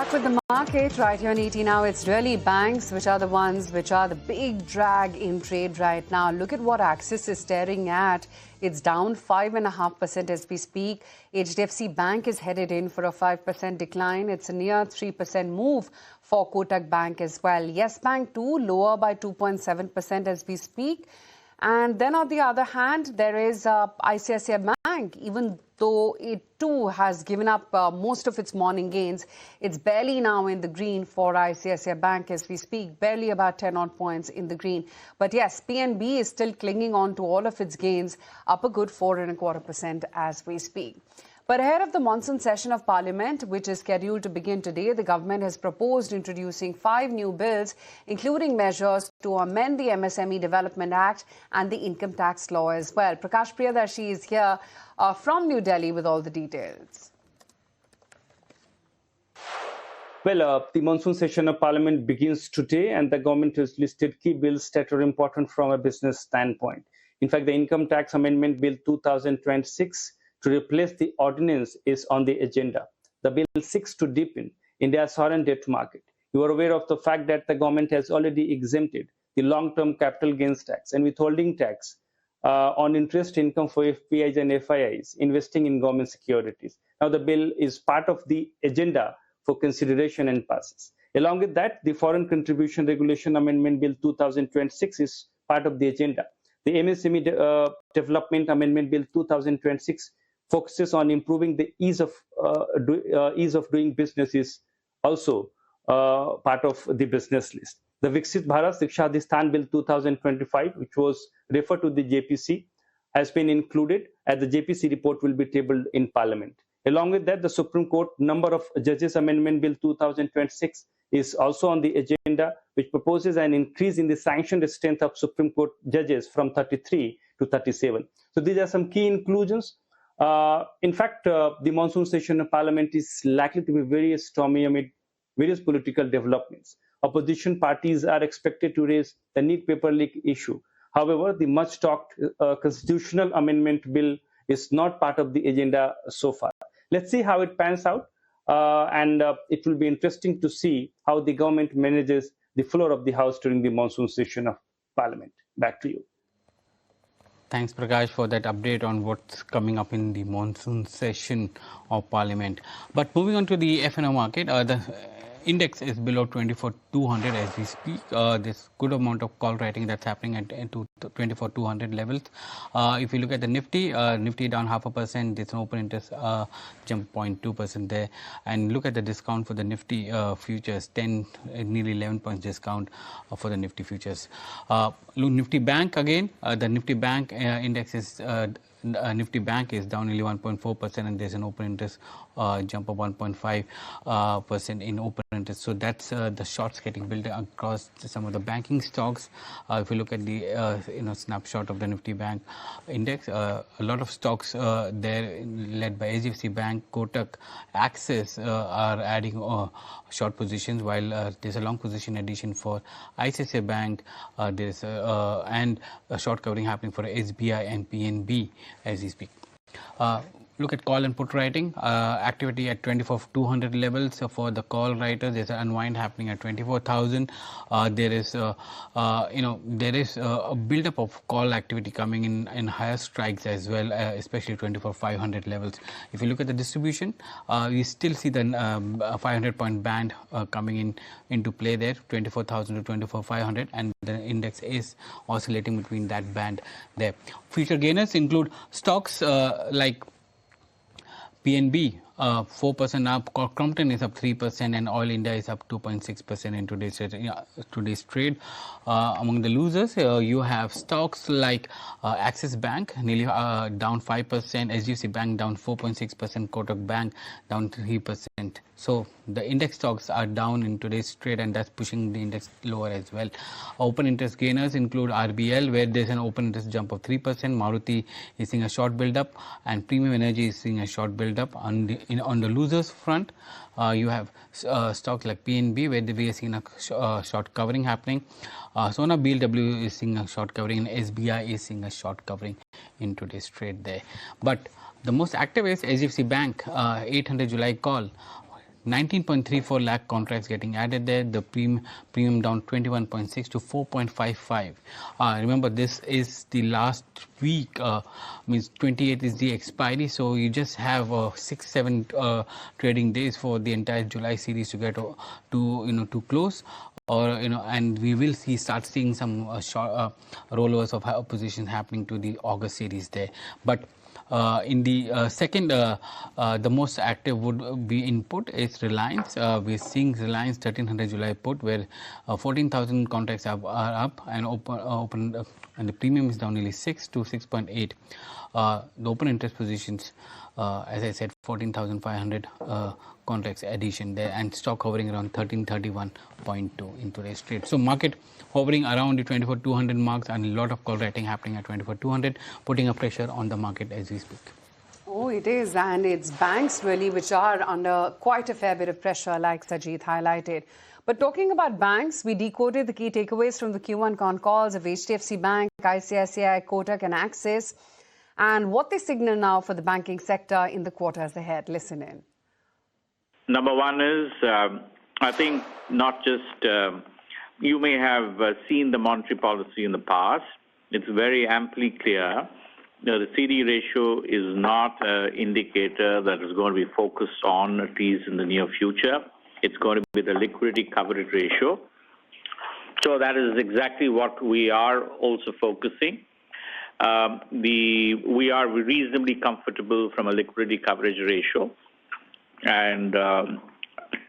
Back with the market right here on ET Now. It's really banks which are the ones which are the big drag in trade right now. Look at what Axis is staring at. It's down 5.5% as we speak. HDFC Bank is headed in for a 5% decline. It's a near 3% move for Kotak Bank as well. Yes Bank too, lower by 2.7% as we speak. And then on the other hand, there is ICICI Bank. Even though it too has given up most of its morning gains, it's barely now in the green for ICICI Bank as we speak, barely about 10 odd points in the green. But yes, PNB is still clinging on to all of its gains, up a good 4.25% as we speak. But ahead of the monsoon session of Parliament, which is scheduled to begin today, the government has proposed introducing 5 new bills, including measures to amend the MSME Development Act and the income tax law as well. Prakash Priyadarshi is here from New Delhi with all the details. Well, the monsoon session of Parliament begins today, and the government has listed key bills that are important from a business standpoint. In fact, the Income Tax Amendment Bill 2026 to replace the ordinance is on the agenda. The bill seeks to deepen India's sovereign debt market. You are aware of the fact that the government has already exempted the long-term capital gains tax and withholding tax on interest income for FPIs and FIIs investing in government securities. Now the bill is part of the agenda for consideration and passes. Along with that, the Foreign Contribution Regulation Amendment Bill 2026 is part of the agenda. The MSME Development Amendment Bill 2026 focuses on improving the ease of doing business is also part of the business list. The Viksit Bharat Shiksha Adhisthana Bill 2025, which was referred to the JPC, has been included, as the JPC report will be tabled in Parliament. Along with that, the Supreme Court Number of Judges Amendment Bill 2026 is also on the agenda, which proposes an increase in the sanctioned strength of Supreme Court judges from 33 to 37. So these are some key inclusions. In fact, the monsoon session of Parliament is likely to be very stormy amid various political developments. Opposition parties are expected to raise the need paper leak issue. However, the much talked constitutional amendment bill is not part of the agenda so far. Let's see how it pans out, and it will be interesting to see how the government manages the floor of the House during the monsoon session of Parliament. Back to you. Thanks, Prakash, for that update on what's coming up in the monsoon session of Parliament. But moving on to the F&O market, the index is below 24,200 as we speak. There's good amount of call writing that's happening at 24,200 levels. If you look at the Nifty, Nifty down 0.5%. There's an open interest jump 0.2% there. And look at the discount for the Nifty futures, nearly 11 points discount for the Nifty futures. Nifty Bank again, the Nifty Bank index is Nifty Bank is down nearly 1.4%, and there's an open interest jump of 1.5% in open interest. So that's the shorts getting built across some of the banking stocks. If you look at the snapshot of the Nifty Bank index, a lot of stocks there led by HDFC Bank, Kotak, Axis are adding short positions, while there's a long position addition for ICICI Bank. There's and a short covering happening for SBI and PNB as we speak. Look at call and put writing activity at 24,200 levels. For the call writers, there's an unwind happening at 24,000. There is a build-up of call activity coming in higher strikes as well, especially 24,500 levels. If you look at the distribution, we still see the 500-point band coming into play there, 24,000 to 24,500, and the index is oscillating between that band there. Future gainers include stocks like PNB, 4% up, Crompton is up 3%, and Oil India is up 2.6% in today's trade. Among the losers, you have stocks like Axis Bank, nearly down 5%, HDFC Bank down 4.6%, Kotak Bank down 3%. So the index stocks are down in today's trade, and that's pushing the index lower as well. Open interest gainers include RBL, where there's an open interest jump of 3%. Maruti is seeing a short build-up, and Premium Energy is seeing a short build-up. On the losers front, you have stocks like PNB, where we are seeing a short covering happening. Sona BLW is seeing a short covering, and SBI is seeing a short covering in today's trade there. But the most active is HDFC Bank, 800 July call. 19.34 lakh contracts getting added there. The premium down 21.6 to 4.55. Remember, this is the last week, means 28th is the expiry, so you just have 6-7 trading days for the entire July series to get to close. Or and we will start seeing some rollovers of higher positions happening to the August series there. But in the second, the most active would be input is Reliance. We're seeing Reliance 1300 July put, where 14,000 contracts are up and open, and the premium is down nearly 6 to 6.8. The open interest positions, as I said, 14,500 contracts addition there, and stock hovering around 1331.2 in today's trade. So market hovering around the 24,200 marks, and a lot of call writing happening at 24,200, putting a pressure on the market as we speak. Oh, it is, and it's banks really which are under quite a fair bit of pressure, like Sajid highlighted. But talking about banks, we decoded the key takeaways from the Q1 con calls of HDFC Bank, ICICI, Kotak and Axis, and what they signal now for the banking sector in the quarters ahead. Listen in. Number one is, I think not just, you may have seen the monetary policy in the past. It's very amply clear. The CD ratio is not an indicator that is going to be focused on, at least in the near future. It's going to be the liquidity coverage ratio. So that is exactly what we are also focusing. We are reasonably comfortable from a liquidity coverage ratio, and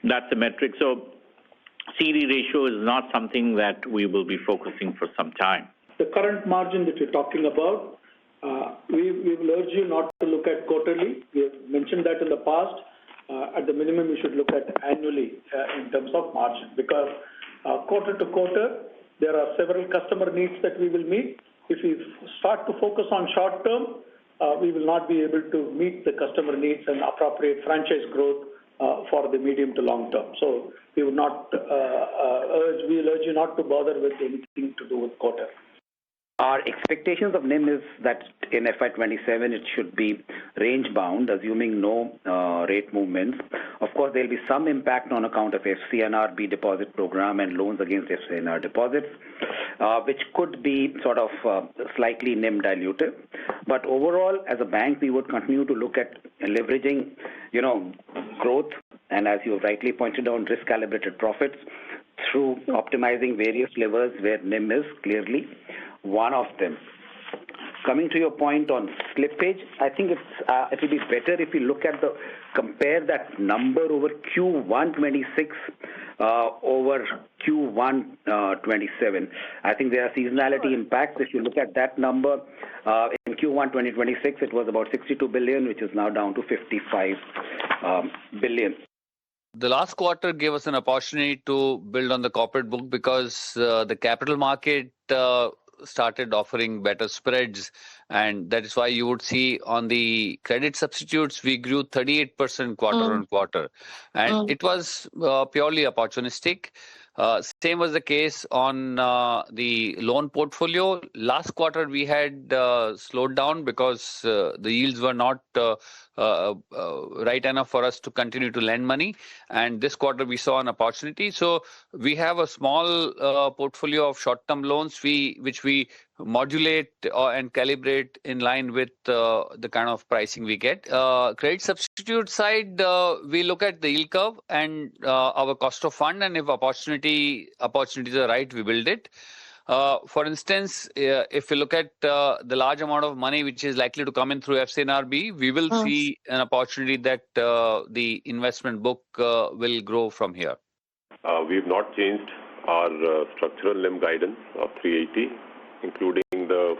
that's a metric. So CD ratio is not something that we will be focusing for some time. The current margin that you're talking about, we will urge you not to look at quarterly. We have mentioned that in the past. At the minimum, you should look at annually in terms of margin, because quarter to quarter, there are several customer needs that we will meet. If we start to focus on short term, we will not be able to meet the customer needs and appropriate franchise growth for the medium to long term. So we will not we'll urge you not to bother with anything to do with quarter. Our expectations of NIM is that in FY27 it should be range bound, assuming no rate movements. Of course, there will be some impact on account of FCNR deposit program and loans against FCNR deposits, which could be sort of slightly NIM dilutive. But overall, as a bank, we would continue to look at leveraging, growth, and as you rightly pointed out, risk-calibrated profits through optimizing various levers where NIM is clearly one of them. Coming to your point on slippage, I think it will be better if you look at compare that number over Q1 26 over Q1 27. I think there are seasonality impacts. If you look at that number, in Q1 2026, it was about 62 billion, which is now down to 55 billion. The last quarter gave us an opportunity to build on the corporate book because the capital market started offering better spreads, and that is why you would see on the credit substitutes we grew 38% quarter on quarter, and it was purely opportunistic. Same was the case on the loan portfolio. Last quarter we had slowed down because the yields were not right enough for us to continue to lend money, and this quarter we saw an opportunity. So we have a small portfolio of short-term loans which we modulate and calibrate in line with the kind of pricing we get. Credit substitute side, we look at the yield curve and our cost of fund, and if opportunities are right, we build it. For instance, if you look at the large amount of money which is likely to come in through FCNRB, we will see an opportunity that the investment book will grow from here. We have not changed our structural NIM guidance of 380, including the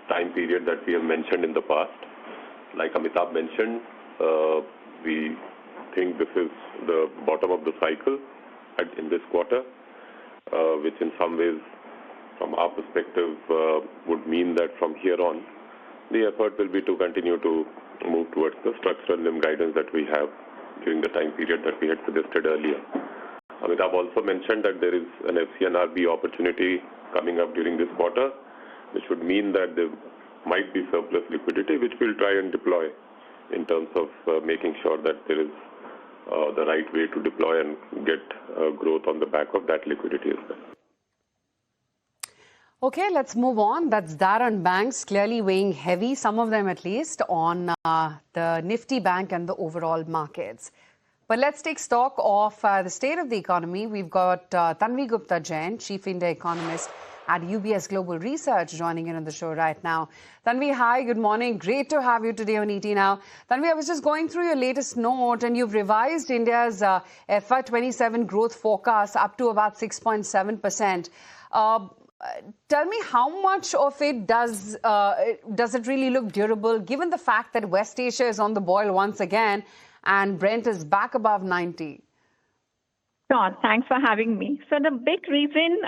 time period that we have mentioned in the past. Like Amitabh mentioned, we think this is the bottom of the cycle in this quarter, which in some ways, from our perspective, would mean that from here on, the effort will be to continue to move towards the structural NIM guidance that we have during the time period that we had suggested earlier. Amitabh also mentioned that there is an FCNRB opportunity coming up during this quarter, which would mean that there might be surplus liquidity, which we'll try and deploy in terms of making sure that there is the right way to deploy and get growth on the back of that liquidity as well. Okay, let's move on. That's that on banks, clearly weighing heavy, some of them at least, on the Nifty Bank and the overall markets. But let's take stock of the state of the economy. We've got Tanvi Gupta Jain, Chief India Economist at UBS Global Research, joining in on the show right now. Tanvi, hi, good morning. Great to have you today on ET Now. Tanvi, I was just going through your latest note, and you've revised India's FY27 growth forecast up to about 6.7%. Tell me, how much of it does it really look durable, given the fact that West Asia is on the boil once again and Brent is back above 90? Sure, thanks for having me. So the big reason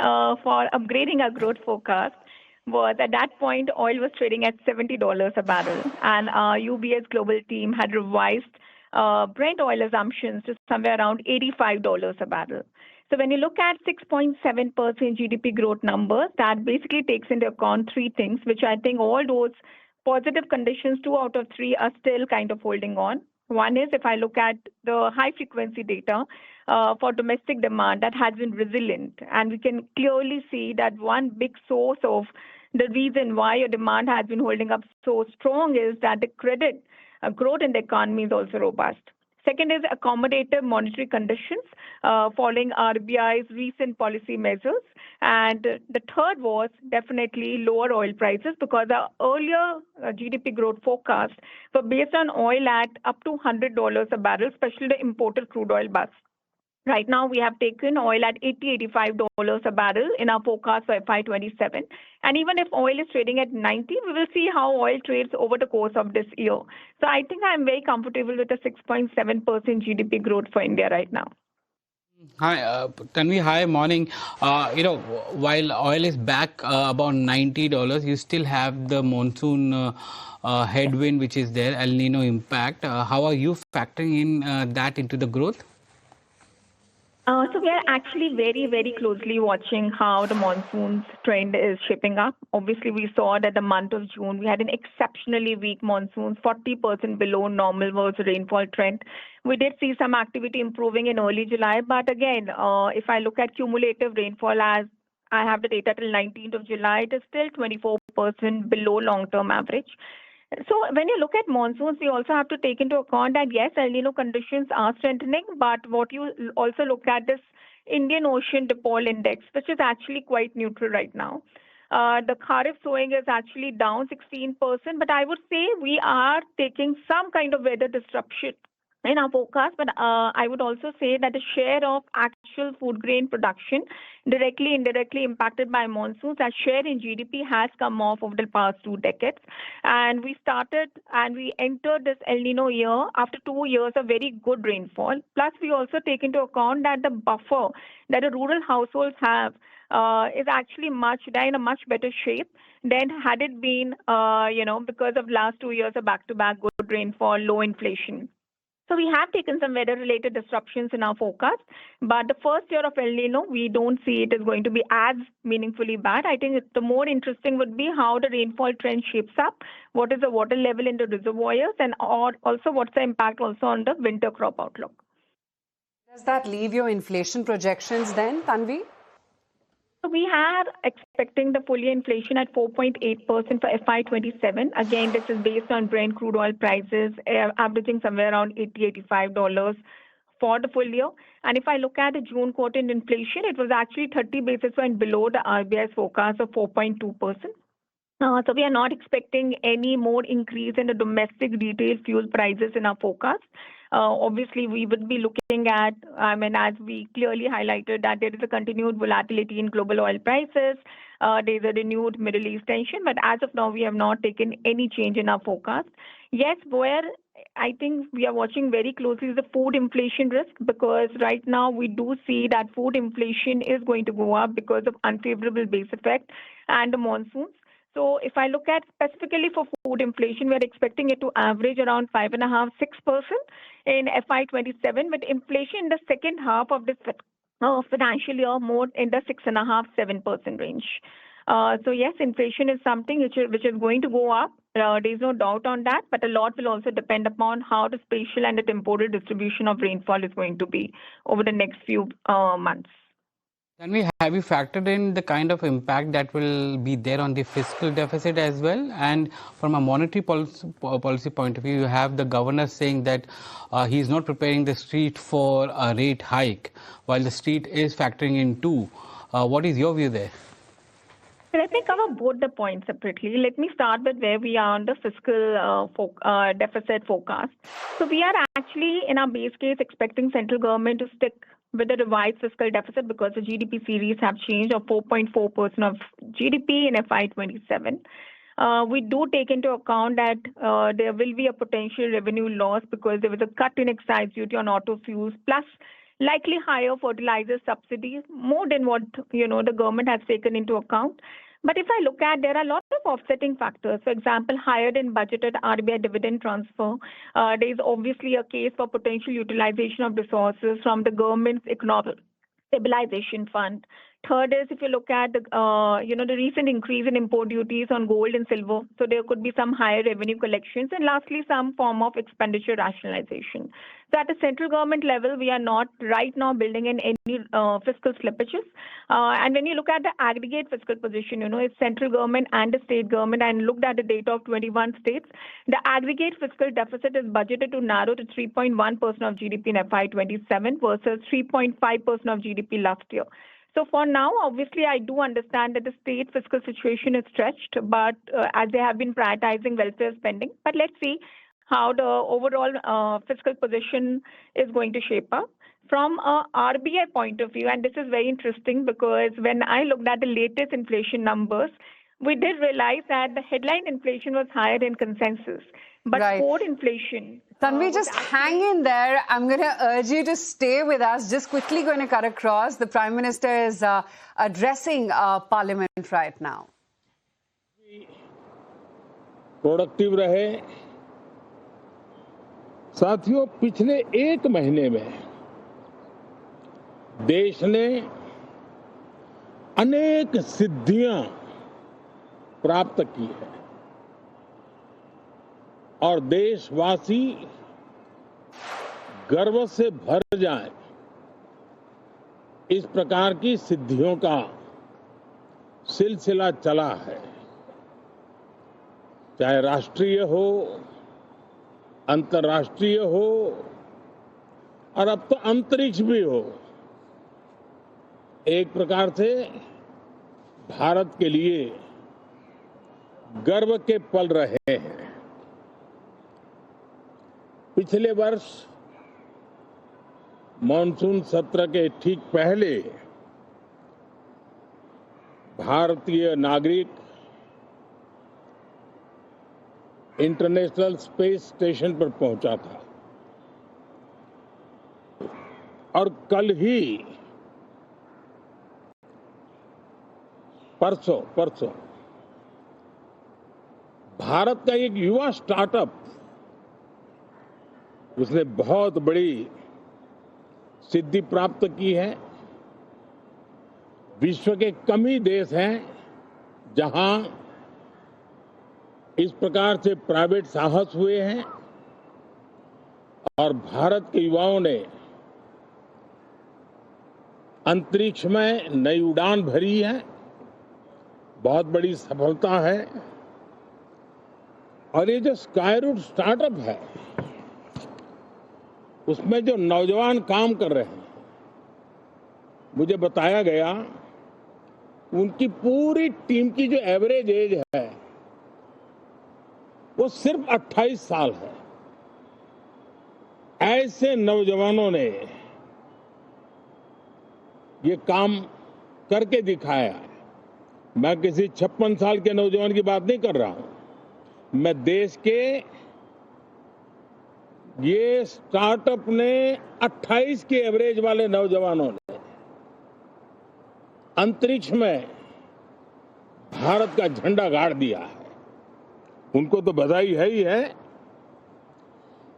for upgrading our growth forecast was at that point oil was trading at $70 a barrel, and our UBS global team had revised Brent oil assumptions to somewhere around $85 a barrel. So when you look at 6.7% GDP growth numbers, that basically takes into account three things, which I think all those positive conditions, 2 out of 3 are still kind of holding on. One is, if I look at the high frequency data for domestic demand, that has been resilient. And we can clearly see that one big source of the reason why your demand has been holding up so strong is that the credit growth in the economy is also robust. Second is accommodative monetary conditions following RBI's recent policy measures. And the third was definitely lower oil prices, because our earlier GDP growth forecast were based on oil at up to $100 a barrel, especially the imported crude oil bus. Right now, we have taken oil at $85 a barrel in our forecast for FY27. And even if oil is trading at 90, we will see how oil trades over the course of this year. So I think I'm very comfortable with the 6.7% GDP growth for India right now. Hi, Tanvi, hi, morning. While oil is back about $90, you still have the monsoon headwind, which is there, El Nino impact. How are you factoring in that into the growth? So we are actually very, very closely watching how the monsoon's trend is shaping up. Obviously, we saw that the month of June, we had an exceptionally weak monsoon, 40% below normal was the rainfall trend. We did see some activity improving in early July. But again, if I look at cumulative rainfall, as I have the data till 19th of July, it is still 24% below long-term average. So when you look at monsoons, we also have to take into account that, yes, El Nino conditions are strengthening, but what you also look at is Indian Ocean Dipole Index, which is actually quite neutral right now. The Kharif sowing is actually down 16%, but I would say we are taking some kind of weather disruption in our forecast. But I would also say that the share of actual food grain production directly, indirectly impacted by monsoons, that share in GDP has come off over the past 2 decades. And we entered this El Nino year after 2 years of very good rainfall. Plus, we also take into account that the buffer that the rural households have is actually in a much better shape than had it been, because of last 2 years of back-to-back good rainfall, low inflation. So we have taken some weather-related disruptions in our forecast, but the first year of El Nino, we don't see it is going to be as meaningfully bad. I think the more interesting would be how the rainfall trend shapes up, what is the water level in the reservoirs, and also what's the impact also on the winter crop outlook. Does that leave your inflation projections then, Tanvi? So we are expecting the full year inflation at 4.8% for FY27. Again, this is based on Brent crude oil prices averaging somewhere around $80-85 for the full year. And if I look at the June quarter inflation, it was actually 30 basis points below the RBI's forecast of 4.2%. So we are not expecting any more increase in the domestic retail fuel prices in our forecast. Obviously, we would be looking at, as we clearly highlighted, that there is a continued volatility in global oil prices. There's a renewed Middle East tension. But as of now, we have not taken any change in our forecast. Yes, where I think we are watching very closely is the food inflation risk, because right now we do see that food inflation is going to go up because of unfavorable base effect and the monsoons. So if I look at specifically for food inflation, we are expecting it to average around 5.5-6% in FY27, with inflation in the second half of this financial year more in the 6.5-7% range. So yes, inflation is something which is going to go up There's no doubt on that, but a lot will also depend upon how the spatial and the temporal distribution of rainfall is going to be over the next few months. Have you factored in the kind of impact that will be there on the fiscal deficit as well? And from a monetary policy point of view, you have the governor saying that he is not preparing the street for a rate hike, while the street is factoring in two. What is your view there? Let me cover both the points separately. Let me start with where we are on the fiscal deficit forecast. So we are actually, in our base case, expecting central government to stick with the revised fiscal deficit because the GDP series have changed of 4.4% of GDP in FY27. We do take into account that there will be a potential revenue loss because there was a cut in excise duty on auto fuels, plus likely higher fertilizer subsidies, more than what the government has taken into account. But if I look at, there are a lot of offsetting factors. For example, higher than budgeted RBI dividend transfer. There is obviously a case for potential utilization of resources from the government's economic stabilization fund. Third is if you look at the recent increase in import duties on gold and silver, so there could be some higher revenue collections, and lastly some form of expenditure rationalization. So at the central government level, we are not right now building in any fiscal slippages. And when you look at the aggregate fiscal position, it's central government and the state government, and looked at the data of 21 states, the aggregate fiscal deficit is budgeted to narrow to 3.1% of GDP in FY27 versus 3.5% of GDP last year. So for now, obviously, I do understand that the state fiscal situation is stretched, but as they have been prioritizing welfare spending. But let's see how the overall fiscal position is going to shape up. From a RBI point of view, and this is very interesting because when I looked at the latest inflation numbers, we did realize that the headline inflation was higher than consensus. But core inflation... Tanvi, just hang in there. I'm going to urge you to stay with us. Just quickly going to cut across. The Prime Minister is addressing Parliament right now. Productive रहे। साथियों, पिछले एक महीने में देश ने अनेक सिद्धियां प्राप्त की है और देशवासी गर्व से भर जाएं, इस प्रकार की सिद्धियों का सिलसिला चला है। चाहे राष्ट्रीय हो, अंतर्राष्ट्रीय हो और अब तो अंतरिक्ष भी हो, एक प्रकार से भारत के लिए गर्व के पल रहे हैं। पिछले वर्ष मॉनसून सत्र के ठीक पहले भारतीय नागरिक इंटरनेशनल स्पेस स्टेशन पर पहुंचा था और कल ही परसों भारत का एक युवा स्टार्टअप, उसने बहुत बड़ी सिद्धि प्राप्त की है। विश्व के कम ही देश हैं जहां इस प्रकार से प्राइवेट साहस हुए हैं और भारत के युवाओं ने अंतरिक्ष में नई उड़ान भरी है। बहुत बड़ी सफलता है। और ये जो स्काईरूट स्टार्टअप है, उसमें जो नौजवान काम कर रहे हैं, मुझे बताया गया उनकी पूरी टीम की जो एवरेज एज है वो सिर्फ 28 साल है। ऐसे नौजवानों ने ये काम करके दिखाया है। मैं किसी 56 साल के नौजवान की बात नहीं कर रहा हूं, मैं देश के ये स्टार्टअप ने 28 के एवरेज वाले नौजवानों ने अंतरिक्ष में भारत का झंडा गाड़ दिया है। उनको तो बधाई है ही है,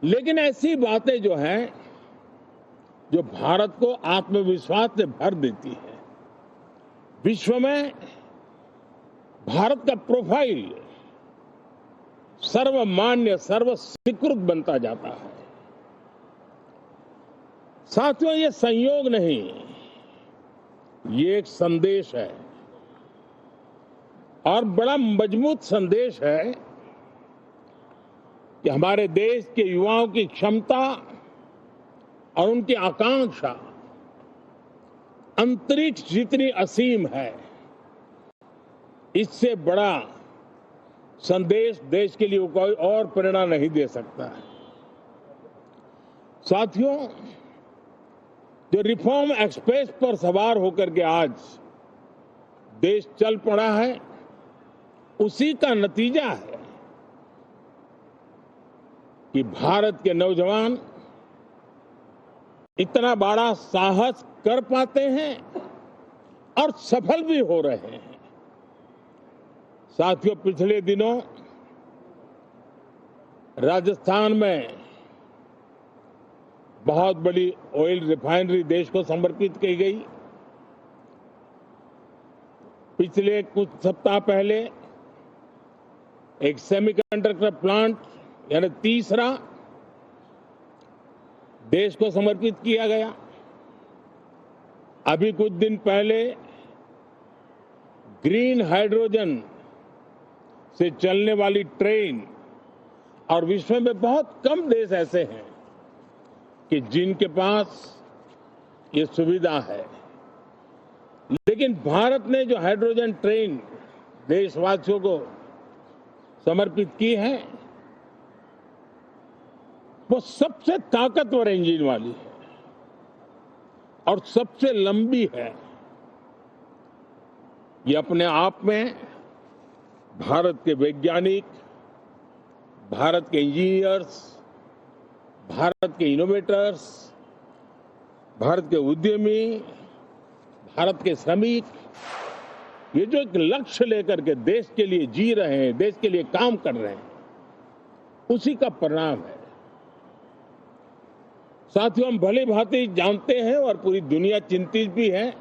लेकिन ऐसी बातें जो हैं, जो भारत को आत्मविश्वास से भर देती है। विश्व में भारत का प्रोफाइल सर्वमान्य, सर्वस्वीकृत बनता जाता है। साथियों, ये संयोग नहीं, ये एक संदेश है और बड़ा मजबूत संदेश है कि हमारे देश के युवाओं की क्षमता और उनकी आकांक्षा अंतरिक्ष जितनी असीम है, इससे बड़ा संदेश देश के लिए कोई और प्रेरणा नहीं दे सकता है। साथियों, जो रिफॉर्म एक्सप्रेस पर सवार होकर के आज देश चल पड़ा है, उसी का नतीजा है कि भारत के नौजवान इतना बड़ा साहस कर पाते हैं और सफल भी हो रहे हैं। साथियों, पिछले दिनों राजस्थान में बहुत बड़ी ऑयल रिफाइनरी देश को समर्पित की गई। पिछले कुछ सप्ताह पहले एक सेमीकंडक्टर प्लांट यानी तीसरा देश को समर्पित किया गया। अभी कुछ दिन पहले ग्रीन हाइड्रोजन से चलने वाली ट्रेन, और विश्व में बहुत कम देश ऐसे हैं कि जिनके पास ये सुविधा है, लेकिन भारत ने जो हाइड्रोजन ट्रेन देशवासियों को समर्पित की है, वो सबसे ताकतवर इंजन वाली है और सबसे लंबी है। ये अपने आप में भारत के वैज्ञानिक, भारत के इंजीनियर्स, भारत के इनोवेटर्स, भारत के उद्यमी, भारत के श्रमिक, ये जो एक लक्ष्य लेकर के देश के लिए जी रहे हैं, देश के लिए काम कर रहे हैं, उसी का परिणाम है। साथियों, हम भली भांति जानते हैं और पूरी दुनिया चिंतित भी है,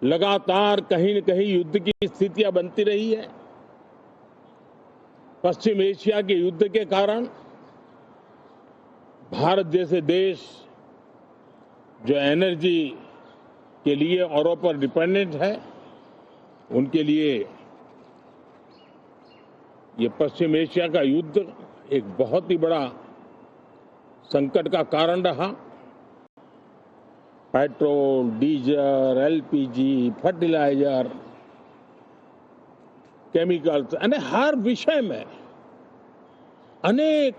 लगातार कहीं न कहीं युद्ध की स्थितियां बनती रही है। पश्चिम एशिया के युद्ध के कारण भारत जैसे देश जो एनर्जी के लिए औरों पर डिपेंडेंट है, उनके लिए ये पश्चिम एशिया का युद्ध एक बहुत ही बड़ा संकट का कारण रहा। Petrol, diesel, LPG, fertiliser, chemicals, यानी हर विषय में अनेक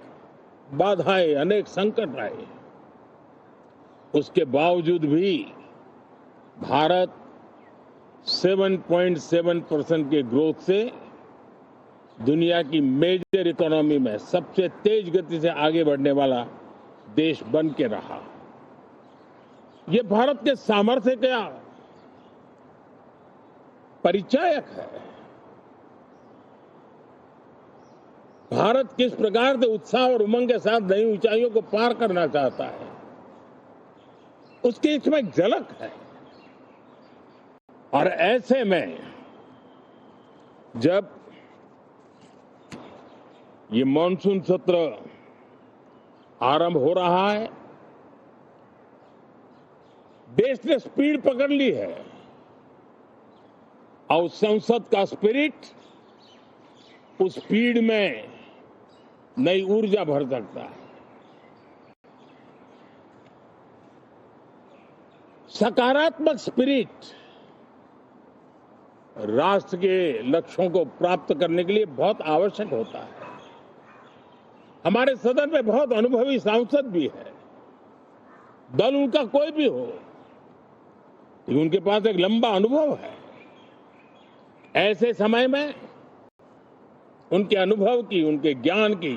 बाधाएं, अनेक संकट आए। उसके बावजूद भी भारत 7.7% के ग्रोथ से दुनिया की मेजर इकोनॉमी में सबसे तेज गति से आगे बढ़ने वाला देश बन के रहा। ये भारत के सामर्थ्य का परिचायक है। भारत किस प्रकार से उत्साह और उमंग के साथ नई ऊंचाइयों को पार करना चाहता है, उसकी इसमें एक झलक है। और ऐसे में जब ये मॉनसून सत्र आरंभ हो रहा है, देश ने स्पीड पकड़ ली है और संसद का स्पिरिट उस स्पीड में नई ऊर्जा भर सकता है। सकारात्मक स्पिरिट राष्ट्र के लक्ष्यों को प्राप्त करने के लिए बहुत आवश्यक होता है। हमारे सदन में बहुत अनुभवी सांसद भी है, दल उनका कोई भी हो, लेकिन उनके पास एक लंबा अनुभव है। ऐसे समय में उनके अनुभव की, उनके ज्ञान की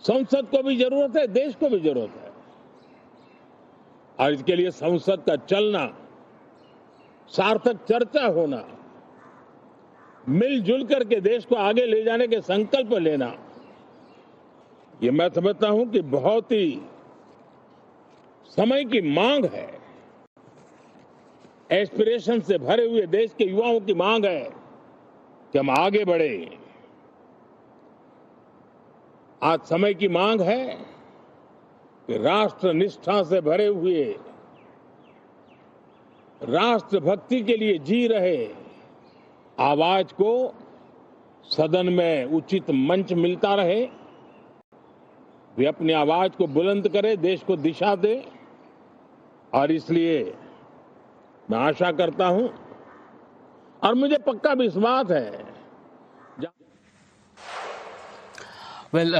संसद को भी जरूरत है, देश को भी जरूरत है। और इसके लिए संसद का चलना, सार्थक चर्चा होना, मिलजुल करके देश को आगे ले जाने के संकल्प लेना, ये मैं समझता हूं कि बहुत ही समय की मांग है। एस्पिरेशन से भरे हुए देश के युवाओं की मांग है कि हम आगे बढ़े। आज समय की मांग है कि राष्ट्र निष्ठा से भरे हुए, राष्ट्र भक्ति के लिए जी रहे आवाज को सदन में उचित मंच मिलता रहे, वे अपनी आवाज को बुलंद करे, देश को दिशा दे। और इसलिए मैं आशा करता हूं और मुझे पक्का विश्वास है। Well,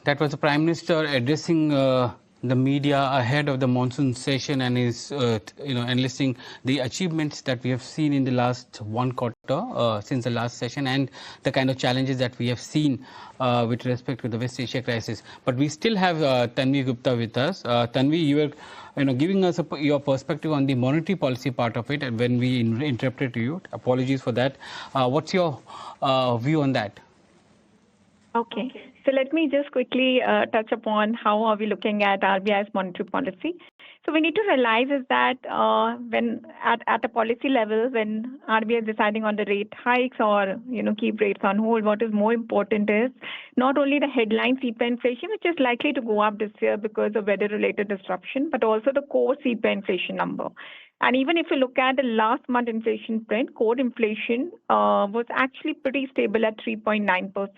that was the Prime Minister addressing the media ahead of the monsoon session, and is enlisting the achievements that we have seen in the last one quarter since the last session, and the kind of challenges that we have seen with respect to the West Asia crisis. But we still have Tanvi Gupta with us. Tanvi, you were giving us your perspective on the monetary policy part of it, and when we interrupted you, apologies for that. What's your view on that? Okay. So let me just quickly touch upon how are we looking at RBI's monetary policy. So we need to realize is that when at a policy level, when RBI is deciding on the rate hikes or keep rates on hold, what is more important is not only the headline CPI inflation, which is likely to go up this year because of weather-related disruption, but also the core CPI inflation number. And even if you look at the last month inflation print, core inflation was actually pretty stable at 3.9%.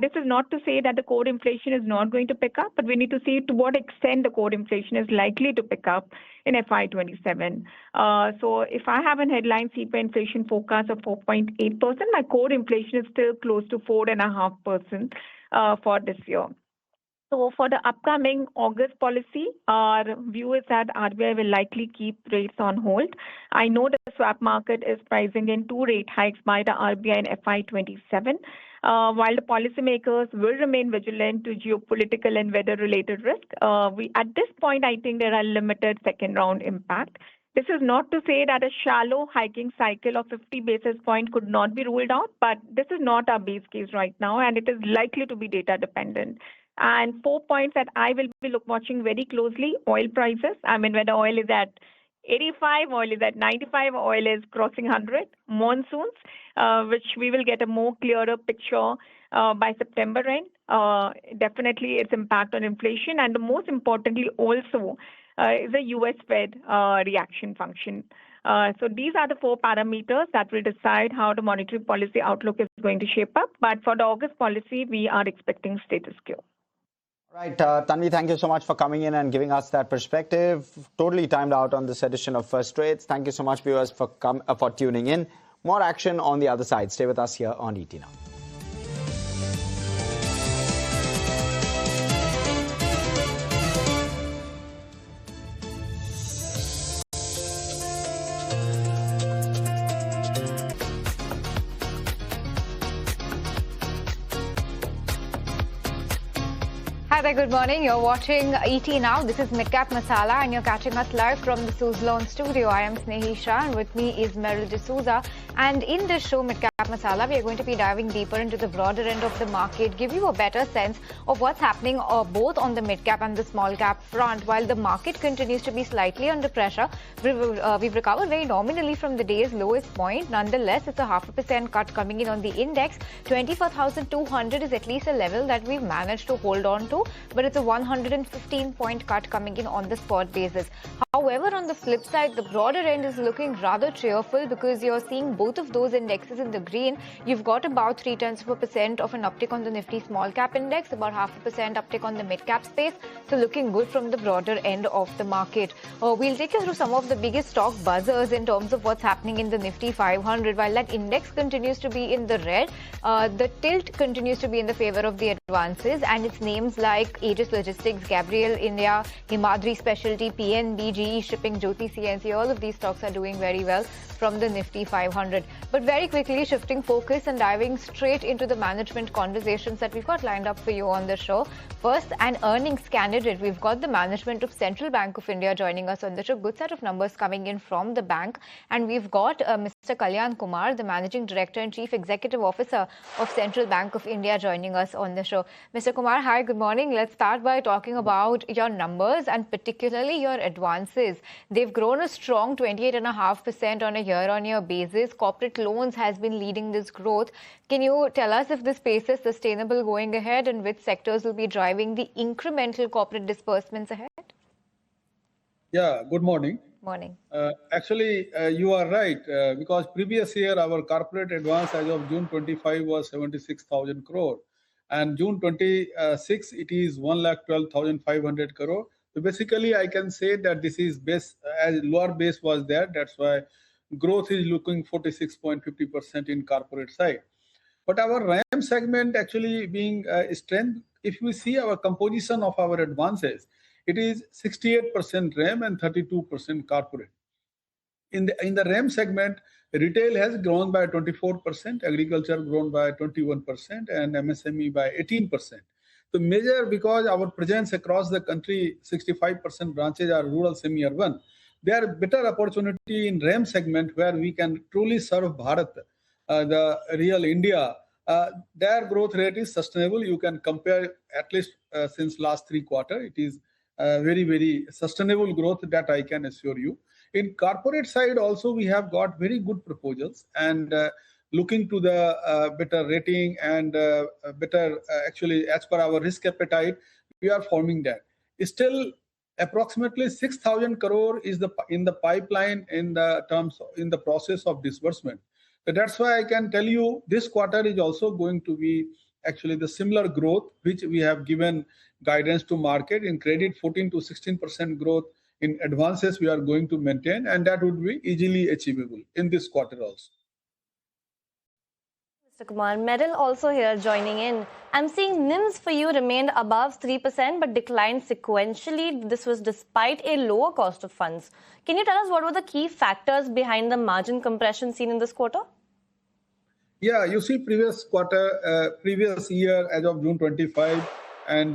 This is not to say that the core inflation is not going to pick up, but we need to see to what extent the core inflation is likely to pick up in FY27. So if I have a headline CPI inflation forecast of 4.8%, my core inflation is still close to 4.5% for this year. So for the upcoming August policy, our view is that RBI will likely keep rates on hold. I know the swap market is pricing in 2 rate hikes by the RBI in FY27. While the policymakers will remain vigilant to geopolitical and weather-related risk, at this point, I think there are limited second-round impact. This is not to say that a shallow hiking cycle of 50 basis points could not be ruled out, but this is not our base case right now, and it is likely to be data-dependent. And 4 points that I will be watching very closely: oil prices. I mean, whether oil is at 85, oil is at 95, oil is crossing 100. Monsoons, which we will get a more clearer picture by September end. Definitely its impact on inflation, and most importantly also is a US Fed reaction function. So these are the 4 parameters that will decide how the monetary policy outlook is going to shape up. But for the August policy, we are expecting status quo. Right, Tanvi, thank you so much for coming in and giving us that perspective. Totally timed out on this edition of First Trades. Thank you so much, viewers, for tuning in. More action on the other side. Stay with us here on ET Now. Hi there, good morning. You're watching ET Now. This is Midcap Masala and you're catching us live from the Suzlon studio. I am Snehi Shah and with me is Meryl D'Souza. And in this show, Midcap Masala, we are going to be diving deeper into the broader end of the market, give you a better sense of what's happening both on the mid-cap and the small-cap front. While the market continues to be slightly under pressure, we've recovered very nominally from the day's lowest point. Nonetheless, it's a 0.5% cut coming in on the index. 24,200 is at least a level that we've managed to hold on to, but it's a 115-point cut coming in on the spot basis. However, on the flip side, the broader end is looking rather cheerful because you're seeing both of those indexes in the green. You've got about 0.3% of an uptick on the Nifty small cap index, about 0.5% uptick on the mid cap space. So looking good from the broader end of the market. We'll take you through some of the biggest stock buzzers in terms of what's happening in the Nifty 500. While that index continues to be in the red, the tilt continues to be in the favor of the advances, and it's names like Aegis Logistics, Gabriel India, Himadri Specialty, PNB, GE Shipping, Jyoti CNC, all of these stocks are doing very well from the Nifty 500. But very quickly shifting focus and diving straight into the management conversations that we've got lined up for you on the show. First, an earnings candidate. We've got the management of Central Bank of India joining us on the show. Good set of numbers coming in from the bank. And we've got Mr. Kalyan Kumar, the Managing Director and Chief Executive Officer of Central Bank of India joining us on the show. Mr. Kumar, hi, good morning. let's start by talking about your numbers and particularly your advances. They've grown a strong 28.5% on a year-on-year basis. Corporate loans has been leading this growth. Can you tell us if this pace is sustainable going ahead and which sectors will be driving the incremental corporate disbursements ahead? Yeah, good morning. Morning. Actually, you are right, because previous year our corporate advance as of June 25 was 76,000 crore, and June 26 it is 1,12,500 crore. So basically, I can say that this is base, as lower base was there. That's why growth is looking 46.50% in corporate side. But our RAM segment actually being strength, if we see our composition of our advances, it is 68% RAM and 32% corporate. In the RAM segment, retail has grown by 24%, agriculture grown by 21%, and MSME by 18%. So major, because our presence across the country, 65% branches are rural, semi-urban. There are better opportunity in RAM segment where we can truly serve Bharat, the real India. Their growth rate is sustainable. You can compare at least since last 3 quarters. It is very, very sustainable growth that I can assure you. In corporate side also, we have got very good proposals, and looking to the better rating and better, actually, as per our risk appetite, we are forming that. Still, approximately 6,000 crore is in the pipeline in the process of disbursement. So that's why I can tell you this quarter is also going to be actually the similar growth which we have given guidance to market. In credit, 14 to 16% growth. In advances, we are going to maintain, and that would be easily achievable in this quarter also. Mr. Kumar, Meryl also here joining in. I'm seeing NIMs for you remained above 3% but declined sequentially. This was despite a lower cost of funds. Can you tell us what were the key factors behind the margin compression seen in this quarter? Yeah, you see previous year as of June 25 and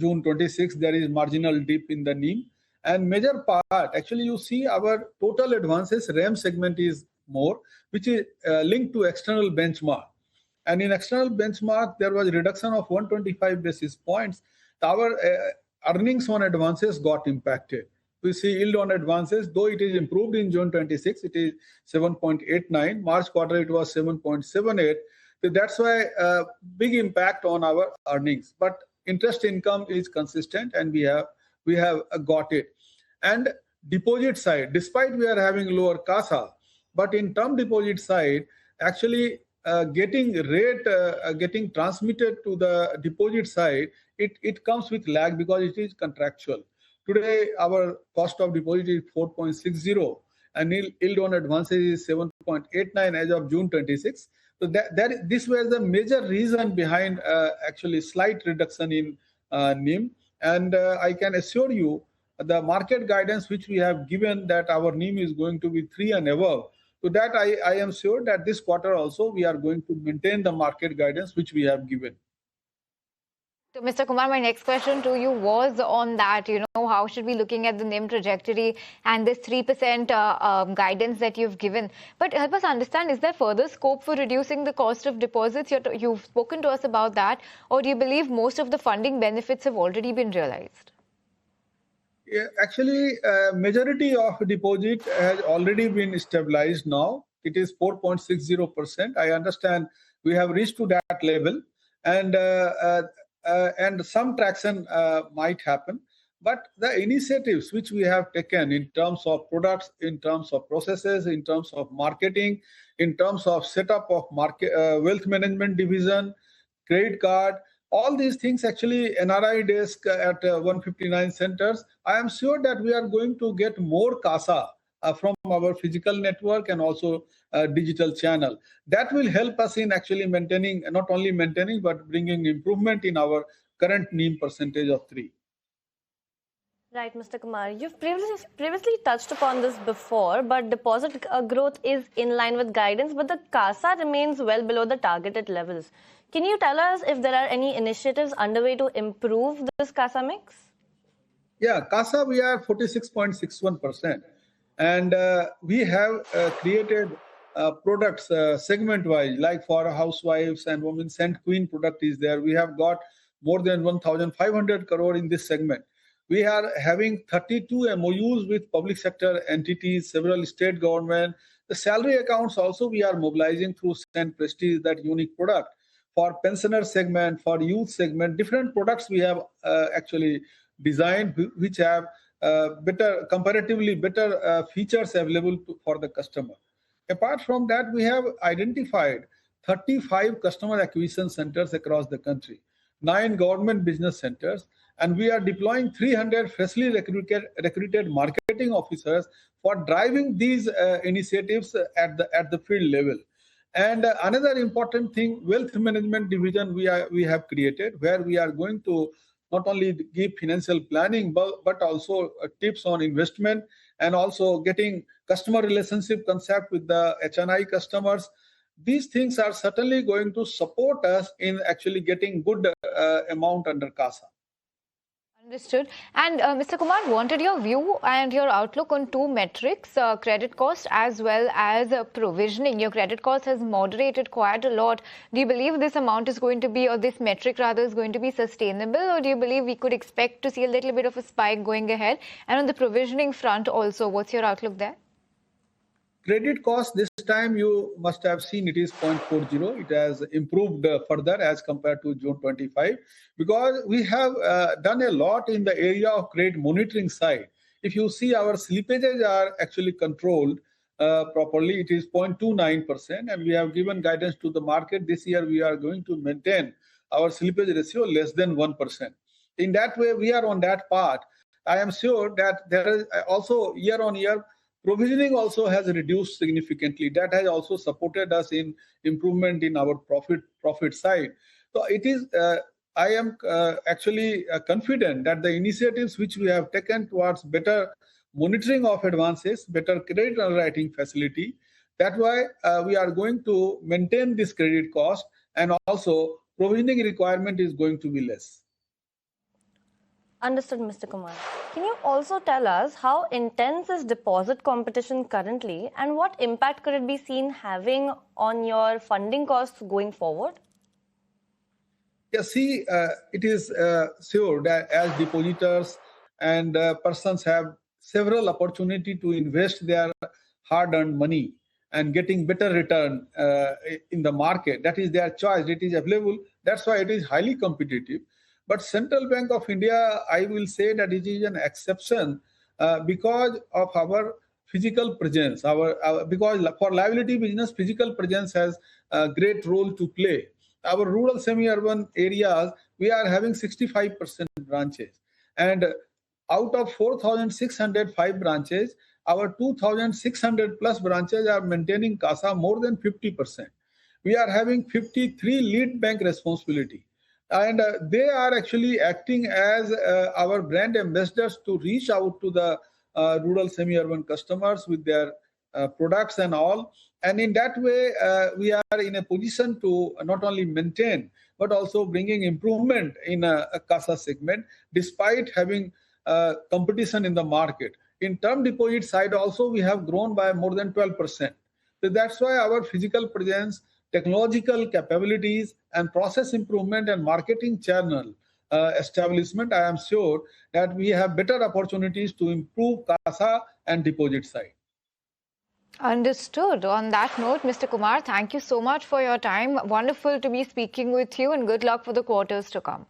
June 26, there is marginal dip in the NIM. And major part, actually, you see our total advances RAM segment is more, which is linked to external benchmark. And in external benchmark, there was a reduction of 125 basis points. Our earnings on advances got impacted. We see yield on advances, though it is improved in June 26, it is 7.89. March quarter, it was 7.78. So that's why big impact on our earnings. But interest income is consistent, and we have got it. And deposit side, despite we are having lower CASA, but in term deposit side, actually getting transmitted to the deposit side, it comes with lag because it is contractual. Today, our cost of deposit is 4.60, and yield on advances is 7.89 as of June 26. So this was the major reason behind actually slight reduction in NIM. And I can assure you the market guidance which we have given that our NIM is going to be 3 and above. So that I am sure that this quarter also we are going to maintain the market guidance which we have given. So, Mr. Kumar, my next question to you was on that, how should we be looking at the NIM trajectory and this 3% guidance that you've given? But help us understand, is there further scope for reducing the cost of deposits? You've spoken to us about that, or do you believe most of the funding benefits have already been realized? Yeah, actually, majority of deposit has already been stabilized now. It is 4.60%. I understand we have reached to that level, and some traction might happen. But the initiatives which we have taken in terms of products, in terms of processes, in terms of marketing, in terms of setup of wealth management division, credit card, all these things, actually NRI desk at 159 centers, I am sure that we are going to get more CASA from our physical network and also digital channel. That will help us in actually maintaining, not only maintaining, but bringing improvement in our current NIM percentage of 3. Right, Mr. Kumar. You've previously touched upon this before, but deposit growth is in line with guidance, but the CASA remains well below the targeted levels. Can you tell us if there are any initiatives underway to improve this CASA mix? Yeah, CASA, we are 46.61%. And we have created products segment-wise, like for housewives and women, Scent Queen product is there. We have got more than 1,500 crore in this segment. We are having 32 MOUs with public sector entities, several state government. The salary accounts also we are mobilizing through St. Prestige, that unique product. For pensioner segment, for youth segment, different products we have actually designed, which have comparatively better features available for the customer. Apart from that, we have identified 35 customer acquisition centers across the country, 9 government business centers, and we are deploying 300 freshly recruited marketing officers for driving these initiatives at the field level. And another important thing, wealth management division we have created, where we are going to not only give financial planning, but also tips on investment, and also getting customer relationship concept with the HNI customers. These things are certainly going to support us in actually getting good amount under CASA. Understood. And Mr. Kumar, wanted your view and your outlook on two metrics, credit cost as well as provisioning. Your credit cost has moderated quite a lot. Do you believe this amount is going to be, or this metric rather, is going to be sustainable, or do you believe we could expect to see a little bit of a spike going ahead? And on the provisioning front also, what's your outlook there? Credit cost this time, you must have seen, it is 0.40. It has improved further as compared to June 25, because we have done a lot in the area of credit monitoring side. If you see, our slippages are actually controlled properly. It is 0.29%, and we have given guidance to the market. This year, we are going to maintain our slippage ratio less than 1%. In that way, we are on that path. I am sure that there is also year-on-year provisioning also has reduced significantly. That has also supported us in improvement in our profit side. So it is. I am actually confident that the initiatives which we have taken towards better monitoring of advances, better credit underwriting facility, that's why we are going to maintain this credit cost, and also provisioning requirement is going to be less. Understood, Mr. Kumar. Can you also tell us how intense is deposit competition currently, and what impact could it be seen having on your funding costs going forward? Yeah, see, it is sure that as depositors and persons have several opportunity to invest their hard-earned money and getting better return in the market. That is their choice. It is available. That's why it is highly competitive. But Central Bank of India, I will say that it is an exception because of our physical presence. Because for liability business, physical presence has a great role to play. Our rural semi-urban areas, we are having 65% branches. And out of 4,605 branches, our 2,600 plus branches are maintaining CASA more than 50%. We are having 53 lead bank responsibility. And they are actually acting as our brand ambassadors to reach out to the rural semi-urban customers with their products and all. And in that way, we are in a position to not only maintain, but also bringing improvement in a CASA segment, despite having competition in the market. In term deposit side also, we have grown by more than 12%. So that's why our physical presence, technological capabilities, and process improvement and marketing channel establishment, I am sure that we have better opportunities to improve CASA and deposit side. Understood. On that note, Mr. Kumar, thank you so much for your time. Wonderful to be speaking with you, and good luck for the quarters to come.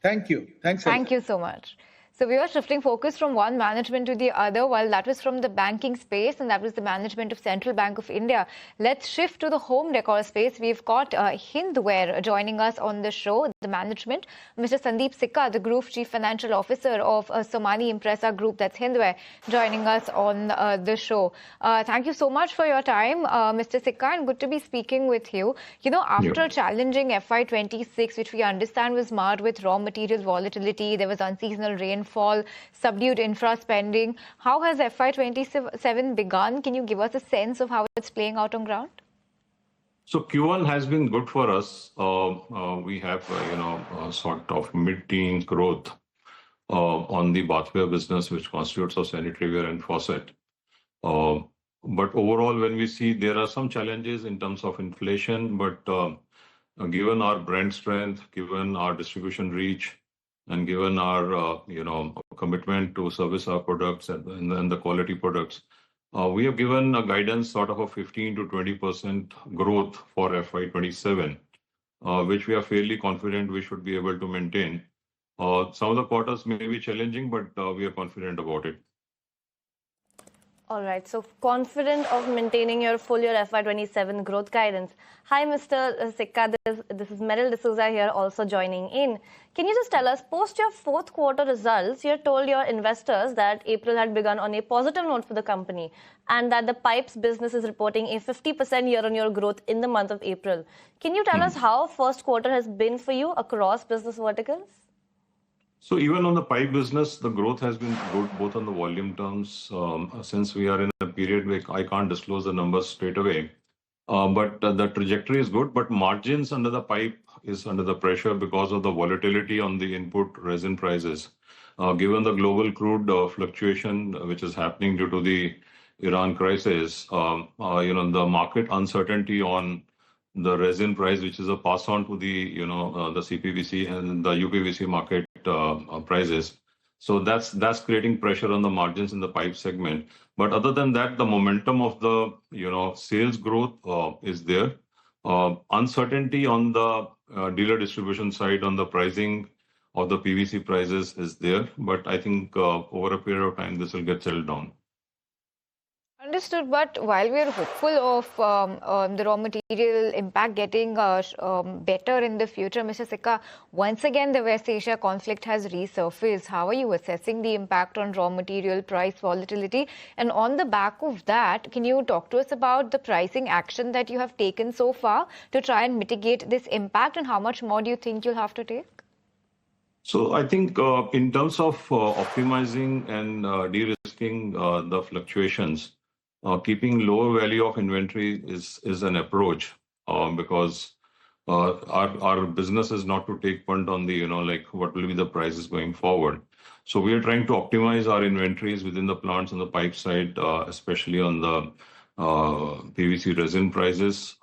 Thank you. Thanks. Thank you so much. So we are shifting focus from one management to the other, while that was from the banking space, and that was the management of Central Bank of India. Let's shift to the home decor space. We've got Hindware joining us on the show, the management. Mr. Sandeep Sikka, the Group Chief Financial Officer of Somani Impresa Group, that's Hindware, joining us on the show. Thank you so much for your time, Mr. Sikka, and good to be speaking with you. You know, after a challenging FY26, which we understand was marred with raw material volatility, there was unseasonal rainfall, subdued infra spending. How has FY27 begun? Can you give us a sense of how it's playing out on ground? So Q1 has been good for us. We have, sort of mid-teen growth on the bathware business, which constitutes of sanitaryware and faucet. But overall, when we see, there are some challenges in terms of inflation, but given our brand strength, given our distribution reach, and given our commitment to service our products and the quality products, we have given a guidance sort of a 15 to 20% growth for FY27, which we are fairly confident we should be able to maintain. Some of the quarters may be challenging, but we are confident about it. All right, so confident of maintaining your full year FY27 growth guidance. Hi, Mr. Sikka. This is Meryl D'Souza here, also joining in. Can you just tell us, post your fourth quarter results, you told your investors that April had begun on a positive note for the company and that the pipes business is reporting a 50% year-on-year growth in the month of April. Can you tell us how first quarter has been for you across business verticals? So even on the pipe business, the growth has been good, both on the volume terms. Since we are in a period where I can't disclose the numbers straight away, but the trajectory is good. But margins under the pipe is under the pressure because of the volatility on the input resin prices. Given the global crude fluctuation which is happening due to the Iran crisis, the market uncertainty on the resin price, which is a pass on to the the CPVC and the UPVC market prices. So that's creating pressure on the margins in the pipe segment. But other than that, the momentum of the sales growth is there. Uncertainty on the dealer distribution side on the pricing of the PVC prices is there. But I think over a period of time, this will get settled down. Understood, but while we are hopeful of the raw material impact getting better in the future, Mr. Sikka, once again the West Asia conflict has resurfaced. How are you assessing the impact on raw material price volatility? And on the back of that, can you talk to us about the pricing action that you have taken so far to try and mitigate this impact, and how much more do you think you'll have to take? So I think in terms of optimizing and de-risking the fluctuations, keeping lower value of inventory is an approach because our business is not to take punt on the what will be the prices going forward. So we are trying to optimize our inventories within the plants on the pipe side, especially on the PVC resin prices.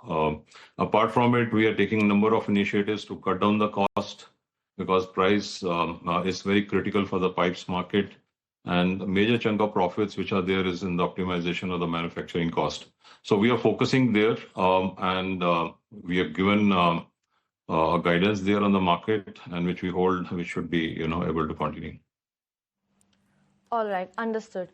Apart from it, we are taking a number of initiatives to cut down the cost because price is very critical for the pipes market. And a major chunk of profits which are there is in the optimization of the manufacturing cost. So we are focusing there and we have given a guidance there on the market and which we hold, we should be able to continue. All right, understood.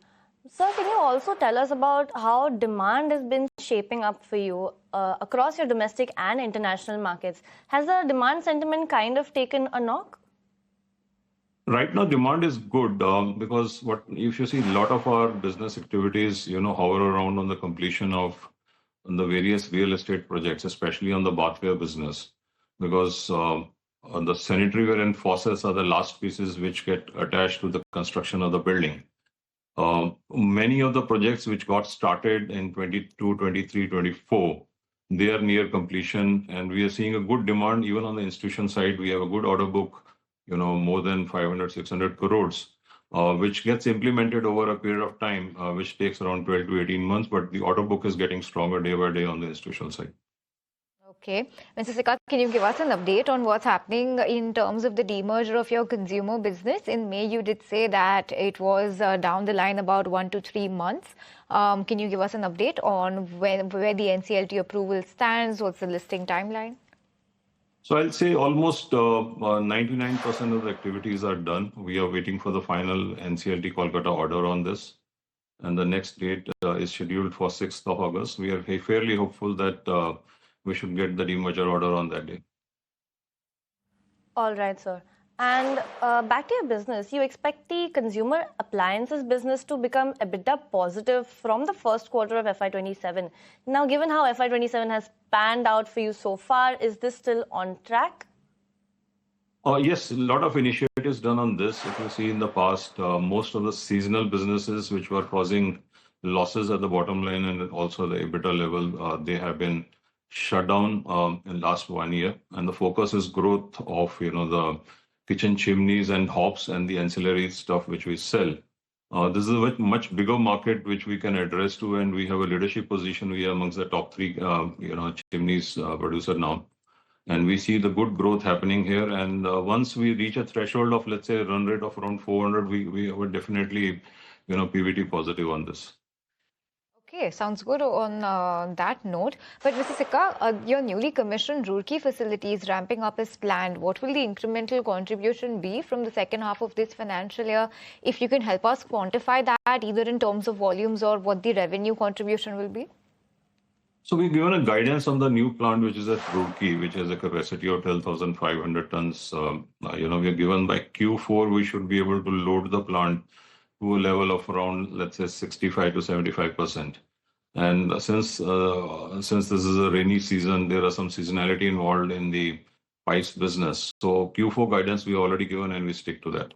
Sir, can you also tell us about how demand has been shaping up for you across your domestic and international markets? Has the demand sentiment kind of taken a knock? Right now, demand is good because if you see a lot of our business activities, hover around on the completion of the various real estate projects, especially on the bathware business, because the sanitary ware and faucets are the last pieces which get attached to the construction of the building. Many of the projects which got started in 22, 23, 24, they are near completion, and we are seeing a good demand even on the institution side. We have a good order book. More than 500, 600 crores, which gets implemented over a period of time, which takes around 12 to 18 months. But the order book is getting stronger day by day on the institutional side. Okay. Mr. Sikka, can you give us an update on what's happening in terms of the demerger of your consumer business? In May, you did say that it was down the line about 1 to 3 months. Can you give us an update on where the NCLT approval stands? What's the listing timeline? So I'll say almost 99% of the activities are done. We are waiting for the final NCLT Kolkata order on this. And the next date is scheduled for 6th of August. We are fairly hopeful that we should get the demerger order on that day. All right, sir. And back to your business, you expect the consumer appliances business to become EBITDA positive from the first quarter of FY27. Now, given how FY27 has panned out for you so far, is this still on track? Yes, a lot of initiatives done on this. If you see in the past, most of the seasonal businesses which were causing losses at the bottom line and also the EBITDA level, they have been shut down in last 1 year. And the focus is growth of, the kitchen chimneys and hobs and the ancillary stuff which we sell. This is a much bigger market which we can address to, and we have a leadership position. We are amongst the top 3, chimneys producer now. And we see the good growth happening here. And once we reach a threshold of, let's say, a run rate of around 400, we were definitely, PBT positive on this. Okay, sounds good on that note. But Mr. Sikka, your newly commissioned Roorkee facility is ramping up as planned. What will the incremental contribution be from the second half of this financial year? If you can help us quantify that, either in terms of volumes or what the revenue contribution will be? So we've given a guidance on the new plant, which is at Roorkee, which has a capacity of 12,500 tons. We are given by Q4, we should be able to load the plant to a level of around, let's say, 65 to 75%. And since this is a rainy season, there are some seasonality involved in the pipes business. So Q4 guidance we already given, and we stick to that.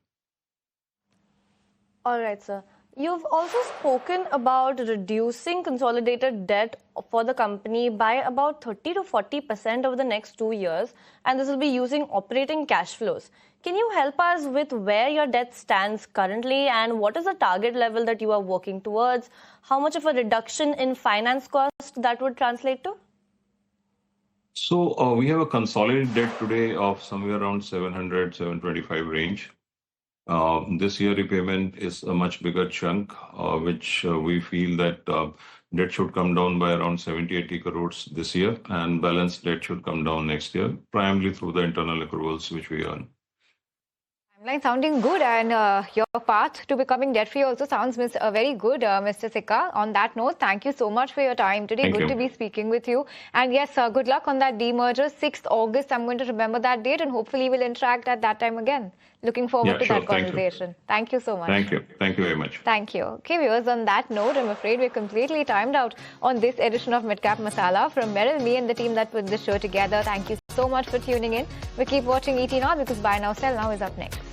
All right, sir. You've also spoken about reducing consolidated debt for the company by about 30 to 40% over the next 2 years, and this will be using operating cash flows. Can you help us with where your debt stands currently and what is the target level that you are working towards? How much of a reduction in finance cost that would translate to? So we have a consolidated debt today of somewhere around 700, 725 range. This year repayment is a much bigger chunk, which we feel that debt should come down by around 70-80 crores this year, and balance debt should come down next year, primarily through the internal accruals which we earn. Timeline sounding good, and your path to becoming debt-free also sounds very good, Mr. Sikka. On that note, thank you so much for your time today. Thank good you. to be speaking with you. And yes, good luck on that demerger, 6th August. I'm going to remember that date, and hopefully we'll interact at that time again. Looking forward to that conversation. Thank you so much. Thank you. Thank you very much. Thank you. Okay, viewers, on that note, I'm afraid we're completely timed out on this edition of Midcap Masala. From Meryl, me and the team that put this show together, thank you so much for tuning in. We keep watching ET Now, because Buy Now, Sell Now is up next.